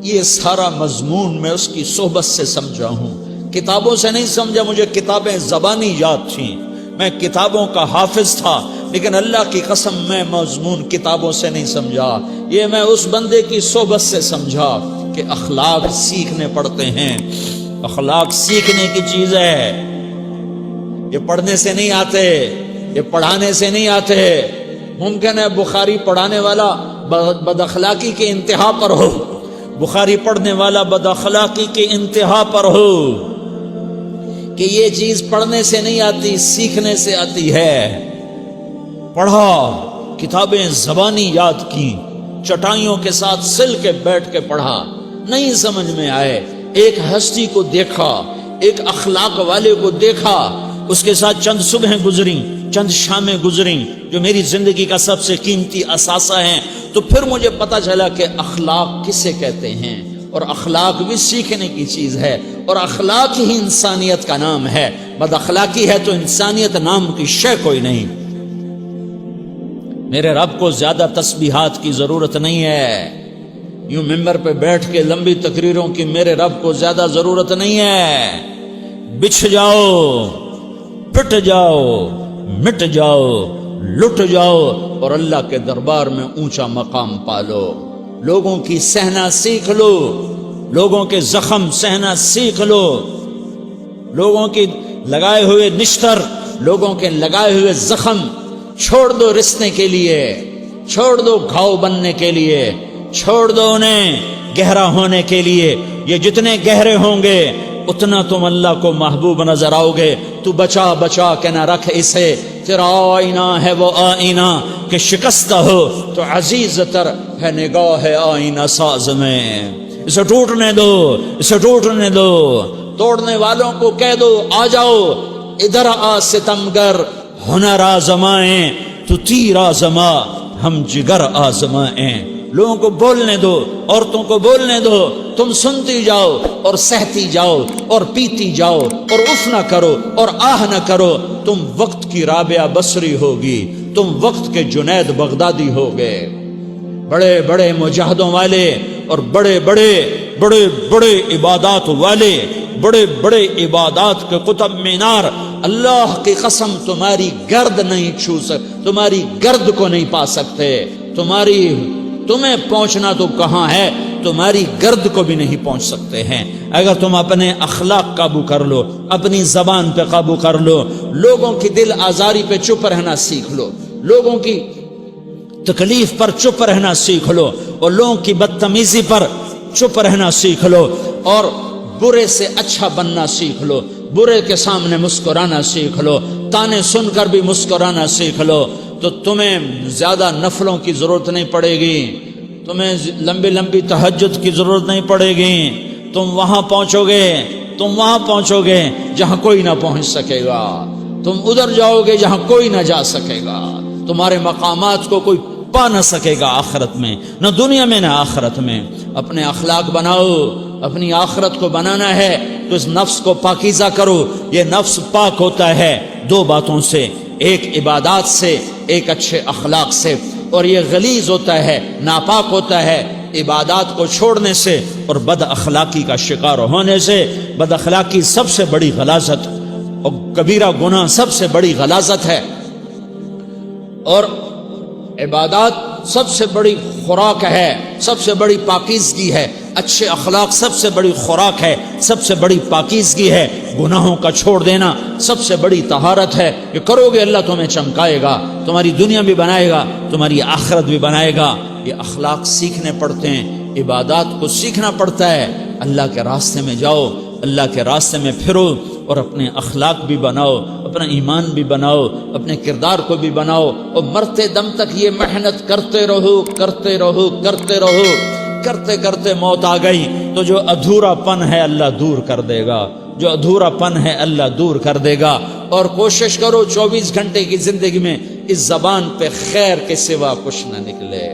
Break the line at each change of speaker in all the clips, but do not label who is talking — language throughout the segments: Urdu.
یہ سارا مضمون میں اس کی صحبت سے سمجھا ہوں، کتابوں سے نہیں سمجھا۔ مجھے کتابیں زبانی یاد تھیں، میں کتابوں کا حافظ تھا، لیکن اللہ کی قسم میں مضمون کتابوں سے نہیں سمجھا، یہ میں اس بندے کی صحبت سے سمجھا کہ اخلاق سیکھنے پڑتے ہیں۔ اخلاق سیکھنے کی چیز ہے، یہ پڑھنے سے نہیں آتے، یہ پڑھانے سے نہیں آتے۔ ممکن ہے بخاری پڑھانے والا بد اخلاقی کے انتہا پر ہو، بخاری پڑھنے والا بد اخلاقی کے انتہا پر ہو، کہ یہ چیز پڑھنے سے نہیں آتی، سیکھنے سے آتی ہے۔ پڑھا، کتابیں زبانی یاد کی، چٹائیوں کے ساتھ سل کے بیٹھ کے پڑھا، نہیں سمجھ میں آئے، ایک ہستی کو دیکھا، ایک اخلاق والے کو دیکھا، اس کے ساتھ چند صبحیں گزری، چند شامیں گزریں جو میری زندگی کا سب سے قیمتی اثاثہ ہیں، تو پھر مجھے پتا چلا کہ اخلاق کسے کہتے ہیں، اور اخلاق بھی سیکھنے کی چیز ہے، اور اخلاق ہی انسانیت کا نام ہے۔ بد اخلاقی ہے تو انسانیت نام کی شے کوئی نہیں۔ میرے رب کو زیادہ تسبیحات کی ضرورت نہیں ہے، یوں ممبر پہ بیٹھ کے لمبی تقریروں کی میرے رب کو زیادہ ضرورت نہیں ہے۔ بچھ جاؤ، پٹ جاؤ، مٹ جاؤ، لٹ جاؤ، اور اللہ کے دربار میں اونچا مقام پالو۔ لوگوں کی سہنا سیکھ لو، لوگوں کے زخم سہنا سیکھ لو، لوگوں کی لگائے ہوئے نشتر، لوگوں کے لگائے ہوئے زخم چھوڑ دو رسنے کے لیے، چھوڑ دو گھاؤ بننے کے لیے، چھوڑ دو انہیں گہرا ہونے کے لیے۔ یہ جتنے گہرے ہوں گے اتنا تم اللہ کو محبوب نظر آؤ گے۔ تو بچا بچا کے نہ رکھ اسے، تیرا آئینہ ہے وہ آئینہ کہ شکستہ ہو تو عزیز تر ہے نگاہ آئینہ ساز میں۔ اسے ٹوٹنے دو، اسے ٹوٹنے دو۔ توڑنے والوں کو کہہ دو آ جاؤ ادھر آ ستمگر، ہنر آزمائیں تو تیر آزما، ہم جگر آزمائیں۔ لوگوں کو بولنے دو، عورتوں کو بولنے دو، تم سنتی جاؤ اور سہتی جاؤ اور پیتی جاؤ اور اف نہ کرو اور آہ نہ کرو۔ تم وقت کی رابعہ بصری ہوگی، تم وقت کے جنید بغدادی ہوگے۔ بڑے بڑے مجاہدوں والے اور بڑے بڑے بڑے بڑے عبادات والے، بڑے بڑے عبادات کے قطب مینار، اللہ کی قسم تمہاری گرد نہیں چھو سکتے، تمہاری گرد کو نہیں پا سکتے۔ تمہیں پہنچنا تو کہاں ہے، تمہاری گرد کو بھی نہیں پہنچ سکتے ہیں۔ اگر تم اپنے اخلاق قابو کر لو، اپنی زبان پہ قابو کر لو، لوگوں کی دل آزاری پہ چپ رہنا سیکھ لو، لوگوں کی تکلیف پر چپ رہنا سیکھ لو، اور لوگوں کی بدتمیزی پر چپ رہنا سیکھ لو، اور برے سے اچھا بننا سیکھ لو، برے کے سامنے مسکرانا سیکھ لو، تانے سن کر بھی مسکرانا سیکھ لو، تو تمہیں زیادہ نفلوں کی ضرورت نہیں پڑے گی، تمہیں لمبی لمبی تہجد کی ضرورت نہیں پڑے گی۔ تم وہاں پہنچو گے، تم وہاں پہنچو گے جہاں کوئی نہ پہنچ سکے گا، تم ادھر جاؤ گے جہاں کوئی نہ جا سکے گا، تمہارے مقامات کو کوئی پا نہ سکے گا آخرت میں، نہ دنیا میں نہ آخرت میں۔ اپنے اخلاق بناؤ، اپنی آخرت کو بنانا ہے تو اس نفس کو پاکیزہ کرو۔ یہ نفس پاک ہوتا ہے دو باتوں سے، ایک عبادات سے، ایک اچھے اخلاق سے، اور یہ غلیظ ہوتا ہے، ناپاک ہوتا ہے عبادات کو چھوڑنے سے اور بد اخلاقی کا شکار ہونے سے۔ بد اخلاقی سب سے بڑی غلاظت اور کبیرہ گناہ سب سے بڑی غلاظت ہے، اور عبادات سب سے بڑی خوراک ہے، سب سے بڑی پاکیزگی ہے۔ اچھے اخلاق سب سے بڑی خوراک ہے، سب سے بڑی پاکیزگی ہے۔ گناہوں کا چھوڑ دینا سب سے بڑی طہارت ہے۔ یہ کرو گے اللہ تمہیں چمکائے گا، تمہاری دنیا بھی بنائے گا، تمہاری آخرت بھی بنائے گا۔ یہ اخلاق سیکھنے پڑتے ہیں، عبادات کو سیکھنا پڑتا ہے۔ اللہ کے راستے میں جاؤ، اللہ کے راستے میں پھرو، اور اپنے اخلاق بھی بناؤ، اپنا ایمان بھی بناؤ، اپنے کردار کو بھی بناؤ، اور مرتے دم تک یہ محنت کرتے رہو، کرتے رہو، کرتے رہو۔ کرتے کرتے موت آ گئی تو جو ادھورا پن ہے اللہ دور کر دے گا، جو ادھورا پن ہے اللہ دور کر دے گا۔ اور کوشش کرو 24 گھنٹے کی زندگی میں اس زبان پہ خیر کے سوا کچھ نہ نکلے۔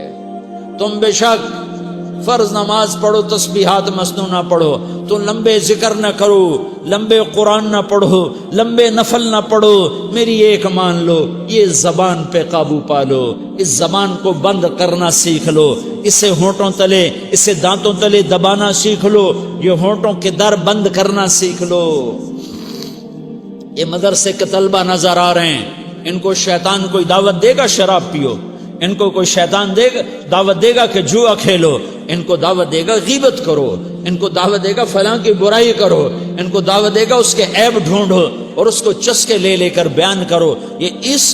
تم بے شک فرض نماز پڑھو تسبیحات مسنونہ پڑھو، تو لمبے ذکر نہ کرو، لمبے قرآن نہ پڑھو، لمبے نفل نہ پڑھو، میری ایک مان لو، یہ زبان پہ قابو پا لو، اس زبان کو بند کرنا سیکھ لو، اسے ہونٹوں تلے، اسے دانتوں تلے دبانا سیکھ لو، یہ ہونٹوں کے در بند کرنا سیکھ لو۔ یہ مدرسے کے طلبہ نظر آ رہے ہیں، ان کو شیطان کوئی دعوت دے گا شراب پیو، ان کو کوئی شیطان دعوت دے گا کہ جوا کھیلو، ان کو دعوت دے گا غیبت کرو، ان کو دعوت دے گا فلاں کی برائی کرو، ان کو دعوت دے گا اس کے عیب ڈھونڈو اور اس کو چسکے لے لے کر بیان کرو۔ یہ اس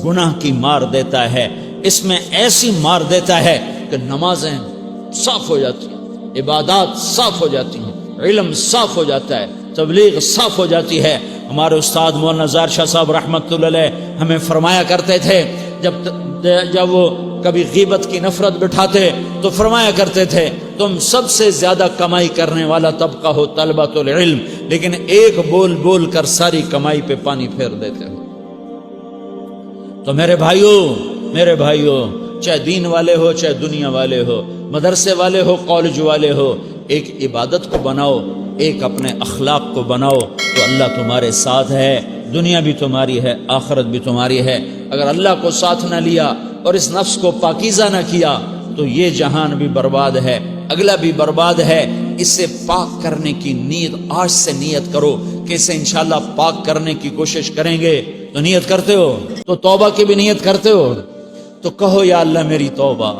گناہ کی مار دیتا ہے، اس میں ایسی مار دیتا ہے کہ نمازیں صاف ہو جاتی ہیں، عبادات صاف ہو جاتی ہیں، علم صاف ہو جاتا ہے، تبلیغ صاف ہو جاتی ہے۔ ہمارے استاد مولانا زار شاہ صاحب رحمۃ اللہ علیہ ہمیں فرمایا کرتے تھے، جب وہ کبھی غیبت کی نفرت بٹھاتے تو فرمایا کرتے تھے تم سب سے زیادہ کمائی کرنے والا طبقہ ہو طلبۃ العلم، لیکن ایک بول بول کر ساری کمائی پہ پانی پھیر دیتے ہو۔ تو میرے بھائیوں، چاہے دین والے ہو چاہے دنیا والے ہو، مدرسے والے ہو کالج والے ہو، ایک عبادت کو بناؤ، ایک اپنے اخلاق کو بناؤ، تو اللہ تمہارے ساتھ ہے، دنیا بھی تمہاری ہے، آخرت بھی تمہاری ہے۔ اگر اللہ کو ساتھ نہ لیا اور اس نفس کو پاکیزہ نہ کیا تو یہ جہان بھی برباد ہے، اگلا بھی برباد ہے۔ اسے پاک کرنے کی نیت آج سے نیت کرو کہ اسے انشاءاللہ پاک کرنے کی کوشش کریں گے۔ تو نیت کرتے ہو تو توبہ کی بھی نیت کرتے ہو، تو کہو یا اللہ میری توبہ،